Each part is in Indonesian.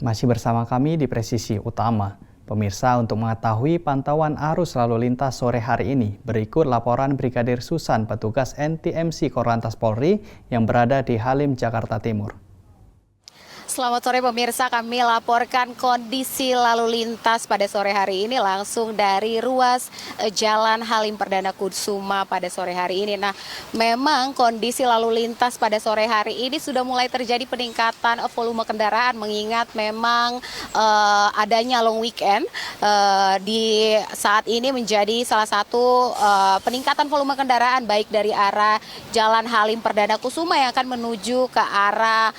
Masih bersama kami di Presisi Utama. Pemirsa, untuk mengetahui pantauan arus lalu lintas sore hari ini, berikut laporan Brigadir Susan, petugas NTMC Korlantas Polri yang berada di Halim, Jakarta Timur. Selamat sore pemirsa, kami laporkan kondisi lalu lintas pada sore hari ini langsung dari ruas Jalan Halim Perdana Kusuma pada sore hari ini. Nah, memang kondisi lalu lintas pada sore hari ini sudah mulai terjadi peningkatan volume kendaraan mengingat memang adanya long weekend di saat ini menjadi salah satu peningkatan volume kendaraan baik dari arah Jalan Halim Perdana Kusuma yang akan menuju ke arah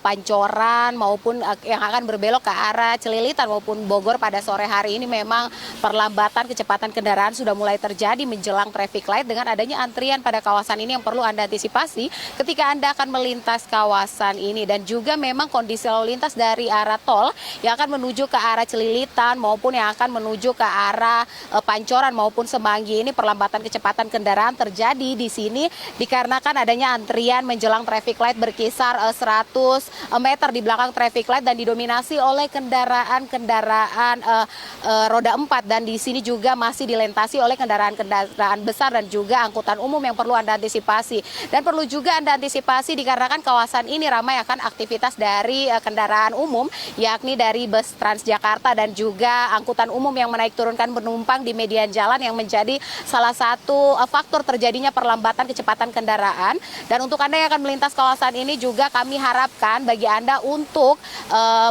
Pancoran maupun yang akan berbelok ke arah Celilitan maupun Bogor pada sore hari ini memang perlambatan kecepatan kendaraan sudah mulai terjadi menjelang traffic light dengan adanya antrian pada kawasan ini yang perlu Anda antisipasi ketika Anda akan melintas kawasan ini. Dan juga memang kondisi lalu lintas dari arah tol yang akan menuju ke arah Celilitan maupun yang akan menuju ke arah Pancoran maupun Semanggi ini perlambatan kecepatan kendaraan terjadi di sini dikarenakan adanya antrian menjelang traffic light berkisar 100 meter di belakang traffic light dan didominasi oleh kendaraan roda 4 dan di sini juga masih dilintasi oleh kendaraan besar dan juga angkutan umum yang perlu Anda antisipasi. Dan perlu juga Anda antisipasi dikarenakan kawasan ini ramai akan aktivitas dari kendaraan umum yakni dari bus Transjakarta dan juga angkutan umum yang menaik turunkan penumpang di median jalan yang menjadi salah satu faktor terjadinya perlambatan kecepatan kendaraan. Dan untuk Anda yang akan melintas kawasan ini juga kami harapkan bagi Anda untuk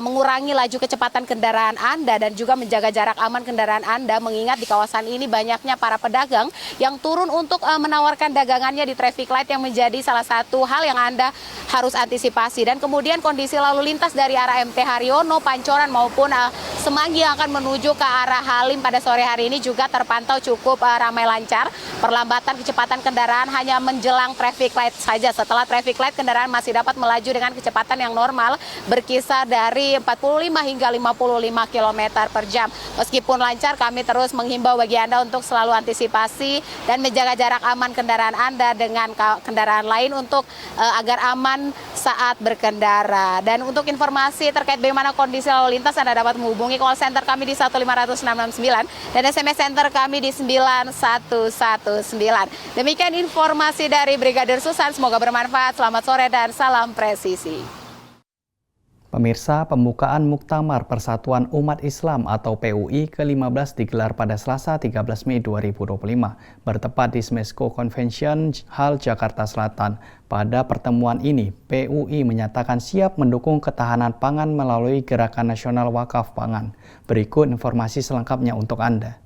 mengurangi laju kecepatan kendaraan Anda dan juga menjaga jarak aman kendaraan Anda mengingat di kawasan ini banyaknya para pedagang yang turun untuk menawarkan dagangannya di traffic light yang menjadi salah satu hal yang Anda harus antisipasi. Dan kemudian kondisi lalu lintas dari arah MT Haryono, Pancoran maupun Semanggi yang akan menuju ke arah Halim pada sore hari ini juga terpantau cukup ramai lancar. Perlambatan kecepatan kendaraan hanya menjelang traffic light saja. Setelah traffic light kendaraan masih dapat melaju dengan kecepatan yang normal berkisar dari 45 hingga 55 km per jam. Meskipun lancar, kami terus menghimbau bagi Anda untuk selalu antisipasi dan menjaga jarak aman kendaraan Anda dengan kendaraan lain untuk agar aman saat berkendara. Dan untuk informasi terkait bagaimana kondisi lalu lintas, Anda dapat menghubungi call center kami di 1500669 dan SMS center kami di 9119. Demikian informasi dari Brigadir Susan, semoga bermanfaat. Selamat sore dan salam presisi. Pemirsa, pembukaan Muktamar Persatuan Umat Islam atau PUI ke-15 digelar pada Selasa 13 Mei 2025, bertepat di Smesco Convention Hall Jakarta Selatan. Pada pertemuan ini, PUI menyatakan siap mendukung ketahanan pangan melalui Gerakan Nasional Wakaf Pangan. Berikut informasi selengkapnya untuk Anda.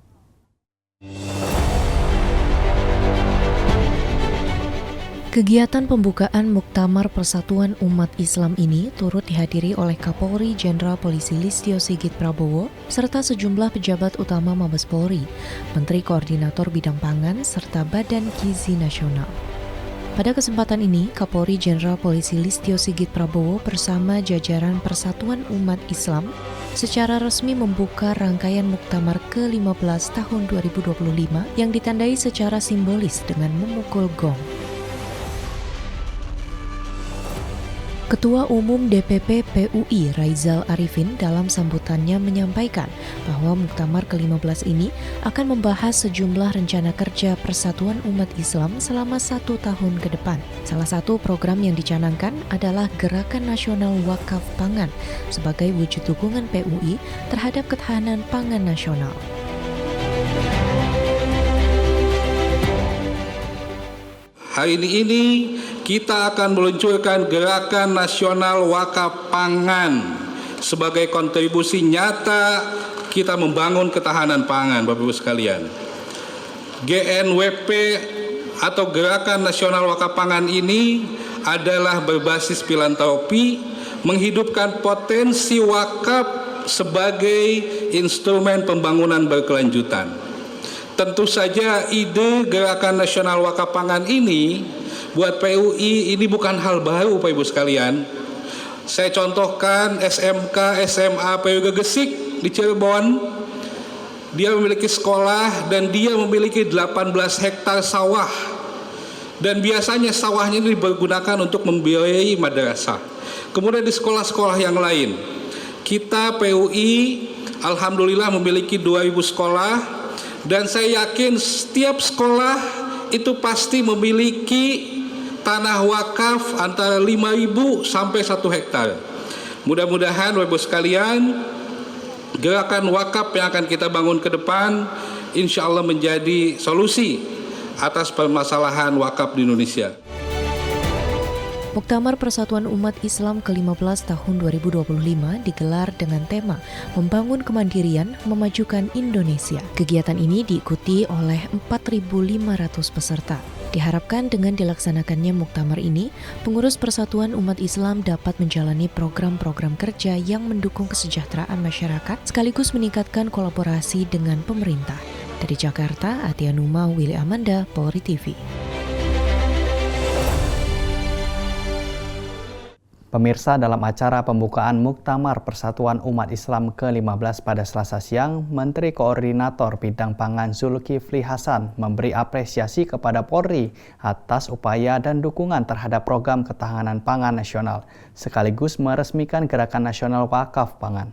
Kegiatan pembukaan Muktamar Persatuan Umat Islam ini turut dihadiri oleh Kapolri Jenderal Polisi Listio Sigit Prabowo serta sejumlah pejabat utama Mabes Polri, Menteri Koordinator Bidang Pangan, serta Badan Gizi Nasional. Pada kesempatan ini, Kapolri Jenderal Polisi Listio Sigit Prabowo bersama jajaran Persatuan Umat Islam secara resmi membuka rangkaian Muktamar ke-15 tahun 2025 yang ditandai secara simbolis dengan memukul gong. Ketua Umum DPP PUI Raizal Arifin dalam sambutannya menyampaikan bahwa Muktamar ke-15 ini akan membahas sejumlah rencana kerja Persatuan Umat Islam selama 1 tahun ke depan. Salah satu program yang dicanangkan adalah Gerakan Nasional Wakaf Pangan sebagai wujud dukungan PUI terhadap ketahanan pangan nasional. Hari ini kita akan meluncurkan Gerakan Nasional Wakaf Pangan sebagai kontribusi nyata kita membangun ketahanan pangan, Bapak Ibu sekalian. GNWP atau Gerakan Nasional Wakaf Pangan ini adalah berbasis filantropi, menghidupkan potensi wakaf sebagai instrumen pembangunan berkelanjutan. Tentu saja ide Gerakan Nasional Wakaf Pangan ini buat PUI ini bukan hal baru, Bapak Ibu sekalian. Saya contohkan SMK SMA PUI Gegesik di Cirebon. Dia memiliki sekolah dan dia memiliki 18 hektar sawah. Dan biasanya sawahnya ini dipergunakan untuk membiayai madrasah. Kemudian di sekolah-sekolah yang lain, kita PUI alhamdulillah memiliki 2.000 sekolah, dan saya yakin setiap sekolah itu pasti memiliki tanah wakaf antara 5.000 sampai 1 hektar. Mudah-mudahan Bapak Ibu sekalian, gerakan wakaf yang akan kita bangun ke depan insya Allah menjadi solusi atas permasalahan wakaf di Indonesia. Muktamar Persatuan Umat Islam ke-15 tahun 2025 digelar dengan tema Membangun Kemandirian, Memajukan Indonesia. Kegiatan ini diikuti oleh 4.500 peserta. Diharapkan dengan dilaksanakannya muktamar ini, pengurus Persatuan Umat Islam dapat menjalani program-program kerja yang mendukung kesejahteraan masyarakat sekaligus meningkatkan kolaborasi dengan pemerintah. Dari Jakarta, Atia Numa, Willy Amanda, Polri TV. Pemirsa, dalam acara pembukaan Muktamar Persatuan Umat Islam ke-15 pada Selasa siang, Menteri Koordinator Bidang Pangan Zulkifli Hasan memberi apresiasi kepada Polri atas upaya dan dukungan terhadap program ketahanan pangan nasional, sekaligus meresmikan Gerakan Nasional Wakaf Pangan.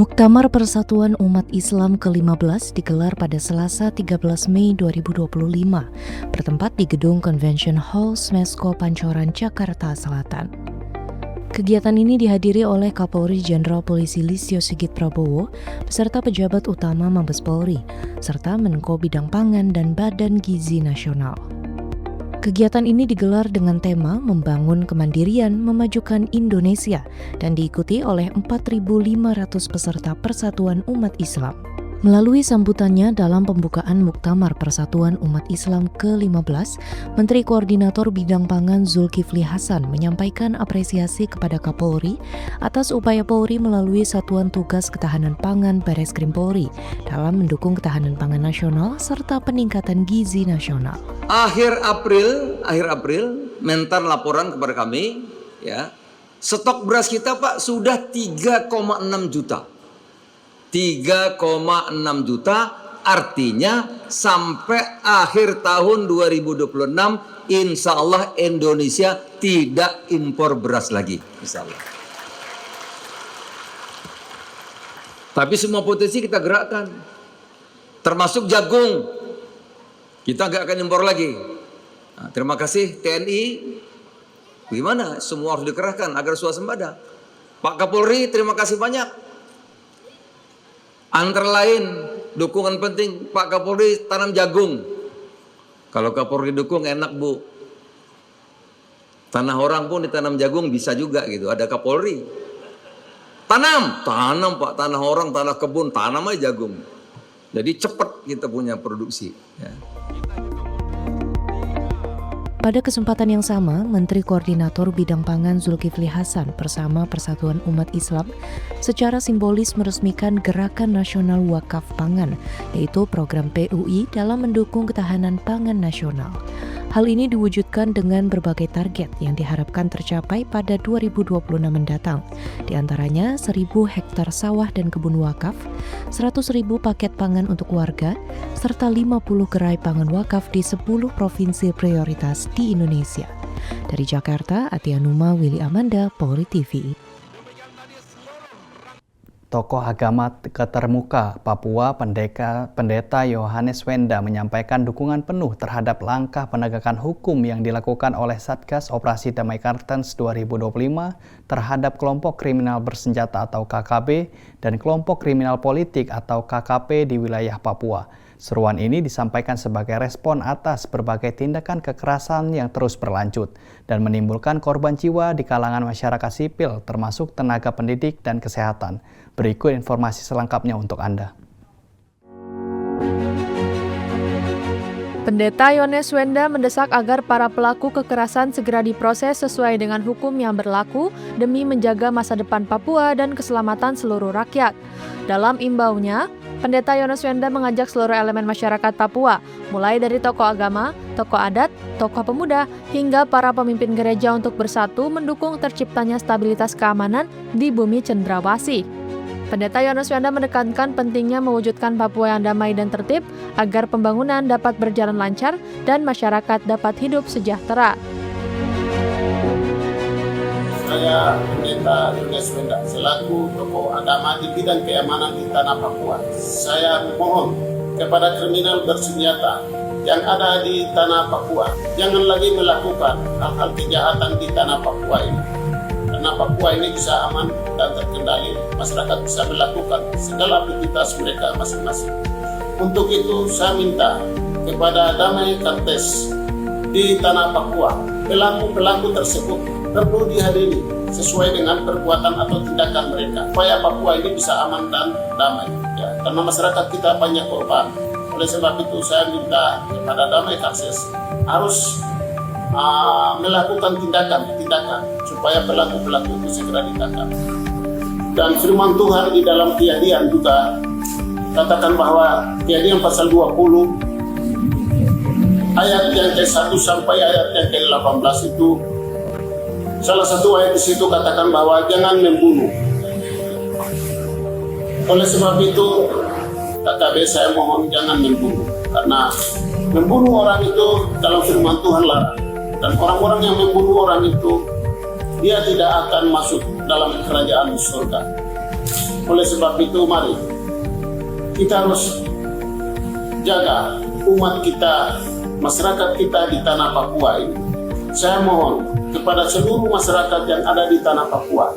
Muktamar Persatuan Umat Islam ke-15 digelar pada Selasa 13 Mei 2025, bertempat di Gedung Convention Hall Smesco Pancoran, Jakarta Selatan. Kegiatan ini dihadiri oleh Kapolri Jenderal Polisi Listio Sigit Prabowo, beserta pejabat utama Mabes Polri, serta Menko Bidang Pangan dan Badan Gizi Nasional. Kegiatan ini digelar dengan tema Membangun Kemandirian, Memajukan Indonesia dan diikuti oleh 4.500 peserta Persatuan Umat Islam. Melalui sambutannya dalam pembukaan Muktamar Persatuan Umat Islam ke-15, Menteri Koordinator Bidang Pangan Zulkifli Hasan menyampaikan apresiasi kepada Kapolri atas upaya Polri melalui Satuan Tugas Ketahanan Pangan Bareskrim Polri dalam mendukung ketahanan pangan nasional serta peningkatan gizi nasional. Akhir April, Mentan laporan kepada kami, ya, stok beras kita Pak sudah 3,6 juta. 3,6 juta artinya sampai akhir tahun 2026 insya Allah Indonesia tidak impor beras lagi, insya Allah. Tapi semua potensi kita gerakkan, termasuk jagung. Kita nggak akan impor lagi. Nah, terima kasih TNI. Gimana? Semua harus dikerahkan agar swasembada. Pak Kapolri, terima kasih banyak. Antara lain, dukungan penting Pak Kapolri tanam jagung. Kalau Kapolri dukung enak Bu. Tanah orang pun ditanam jagung bisa juga gitu. Ada Kapolri. Tanam Pak. Tanah orang, tanah kebun, tanam aja jagung. Jadi cepat kita punya produksi. Ya. Pada kesempatan yang sama, Menteri Koordinator Bidang Pangan Zulkifli Hasan bersama Persatuan Umat Islam secara simbolis meresmikan Gerakan Nasional Wakaf Pangan, yaitu program PUI dalam mendukung ketahanan pangan nasional. Hal ini diwujudkan dengan berbagai target yang diharapkan tercapai pada 2026 mendatang, di antaranya 1.000 hektar sawah dan kebun wakaf, 100.000 paket pangan untuk warga, serta 50 gerai pangan wakaf di 10 provinsi prioritas di Indonesia. Dari Jakarta, Atia Numa, Willy Amanda, Polri TV. Tokoh agama ketermuka Papua Pendeta Yohanes Wenda menyampaikan dukungan penuh terhadap langkah penegakan hukum yang dilakukan oleh Satgas Operasi Damai Kartens 2025 terhadap kelompok kriminal bersenjata atau KKB dan kelompok kriminal politik atau KKP di wilayah Papua. Seruan ini disampaikan sebagai respon atas berbagai tindakan kekerasan yang terus berlanjut dan menimbulkan korban jiwa di kalangan masyarakat sipil termasuk tenaga pendidik dan kesehatan. Berikut informasi selengkapnya untuk Anda. Pendeta Yohanes Wenda mendesak agar para pelaku kekerasan segera diproses sesuai dengan hukum yang berlaku demi menjaga masa depan Papua dan keselamatan seluruh rakyat. Dalam imbaunya, Pendeta Yohanes Wenda mengajak seluruh elemen masyarakat Papua, mulai dari tokoh agama, tokoh adat, tokoh pemuda, hingga para pemimpin gereja untuk bersatu mendukung terciptanya stabilitas keamanan di bumi Cendrawasih. Pendeta Yohanes Wenda menekankan pentingnya mewujudkan Papua yang damai dan tertib agar pembangunan dapat berjalan lancar dan masyarakat dapat hidup sejahtera. Saya Pendeta Yones Wenda selaku tokoh agama di bidang keamanan di Tanah Papua. Saya mohon kepada kriminal bersenjata yang ada di Tanah Papua, jangan lagi melakukan hal-hal kejahatan di Tanah Papua ini. Karena Papua ini bisa aman dan terkendali, masyarakat bisa melakukan segala aktivitas mereka masing-masing. Untuk itu saya minta kepada Damai Kartes di Tanah Papua, pelaku-pelaku tersebut perlu dihadiri sesuai dengan perbuatan atau tindakan mereka supaya Papua ini bisa aman dan damai ya, karena masyarakat kita banyak korban. Oleh sebab itu saya minta kepada Damai Kartes harus melakukan tindakan supaya pelaku-pelaku itu segera ditangkap. Dan firman Tuhan di dalam Kejadian juga katakan bahwa Kejadian pasal 20 ayat yang ke-1 sampai ayat yang ke-18 itu salah satu ayat di situ katakan bahwa jangan membunuh. Oleh sebab itu, KKB saya mohon jangan membunuh. Karena membunuh orang itu dalam firman Tuhan larang. Dan orang-orang yang membunuh orang itu, dia tidak akan masuk dalam kerajaan surga. Oleh sebab itu, mari kita harus jaga umat kita, masyarakat kita di Tanah Papua ini. Saya mohon kepada seluruh masyarakat yang ada di Tanah Papua,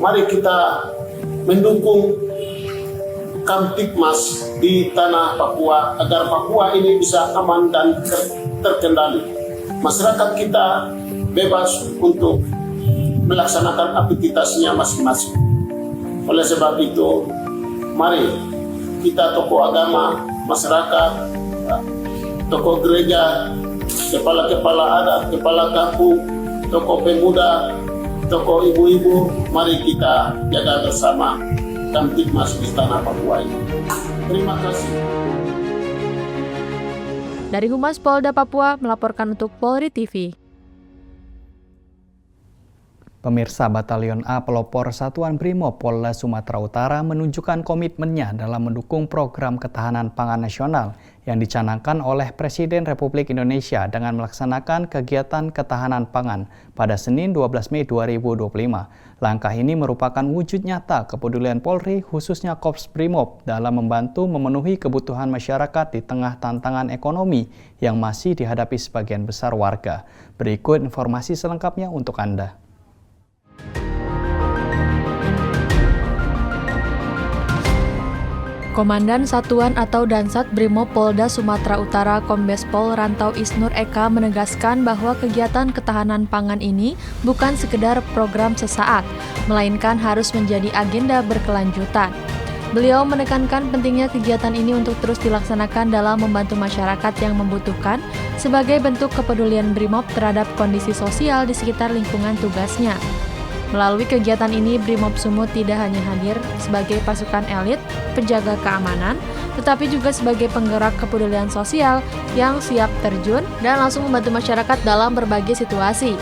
mari kita mendukung Kamtibmas di Tanah Papua agar Papua ini bisa aman dan terkendali. Masyarakat kita bebas untuk melaksanakan aktivitasnya masing-masing. Oleh sebab itu, mari kita tokoh agama, masyarakat, tokoh gereja, kepala-kepala adat, kepala kampung, tokoh pemuda, tokoh ibu-ibu, mari kita jaga bersama Kamtibmas di Tanah Papua ini. Terima kasih. Dari Humas Polda Papua melaporkan untuk Polri TV. Pemirsa, Batalion A Pelopor Satuan Brimob Polda Sumatera Utara menunjukkan komitmennya dalam mendukung program ketahanan pangan nasional yang dicanangkan oleh Presiden Republik Indonesia dengan melaksanakan kegiatan ketahanan pangan pada Senin 12 Mei 2025. Langkah ini merupakan wujud nyata kepedulian Polri, khususnya Korps Brimob, dalam membantu memenuhi kebutuhan masyarakat di tengah tantangan ekonomi yang masih dihadapi sebagian besar warga. Berikut informasi selengkapnya untuk Anda. Komandan Satuan atau Dansat Brimob Polda Sumatera Utara Kombes Pol Rantau Isnur Eka menegaskan bahwa kegiatan ketahanan pangan ini bukan sekedar program sesaat, melainkan harus menjadi agenda berkelanjutan. Beliau menekankan pentingnya kegiatan ini untuk terus dilaksanakan dalam membantu masyarakat yang membutuhkan sebagai bentuk kepedulian Brimob terhadap kondisi sosial di sekitar lingkungan tugasnya. Melalui kegiatan ini, Brimob Sumut tidak hanya hadir sebagai pasukan elit penjaga keamanan, tetapi juga sebagai penggerak kepedulian sosial yang siap terjun dan langsung membantu masyarakat dalam berbagai situasi.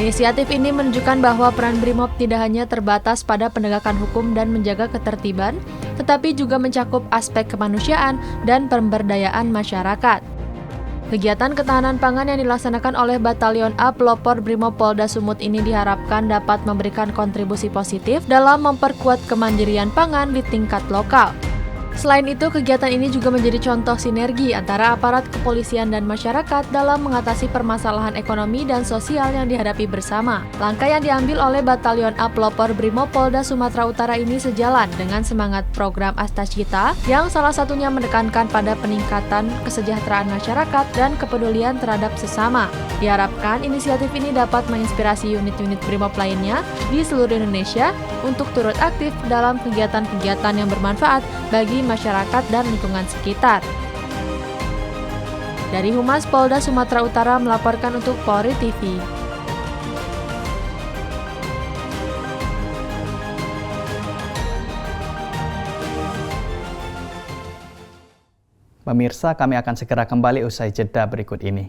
Inisiatif ini menunjukkan bahwa peran Brimob tidak hanya terbatas pada penegakan hukum dan menjaga ketertiban, tetapi juga mencakup aspek kemanusiaan dan pemberdayaan masyarakat. Kegiatan ketahanan pangan yang dilaksanakan oleh Batalion A Pelopor Brimob Polda Sumut ini diharapkan dapat memberikan kontribusi positif dalam memperkuat kemandirian pangan di tingkat lokal. Selain itu, kegiatan ini juga menjadi contoh sinergi antara aparat kepolisian dan masyarakat dalam mengatasi permasalahan ekonomi dan sosial yang dihadapi bersama. Langkah yang diambil oleh Batalion A Pelopor Brimob Polda Sumatera Utara ini sejalan dengan semangat program Astacita yang salah satunya menekankan pada peningkatan kesejahteraan masyarakat dan kepedulian terhadap sesama. Diharapkan inisiatif ini dapat menginspirasi unit-unit Brimob lainnya di seluruh Indonesia untuk turut aktif dalam kegiatan-kegiatan yang bermanfaat bagi masyarakat dan lingkungan sekitar. Dari Humas Polda Sumatera Utara melaporkan untuk Polri TV. Pemirsa, kami akan segera kembali usai jeda berikut ini.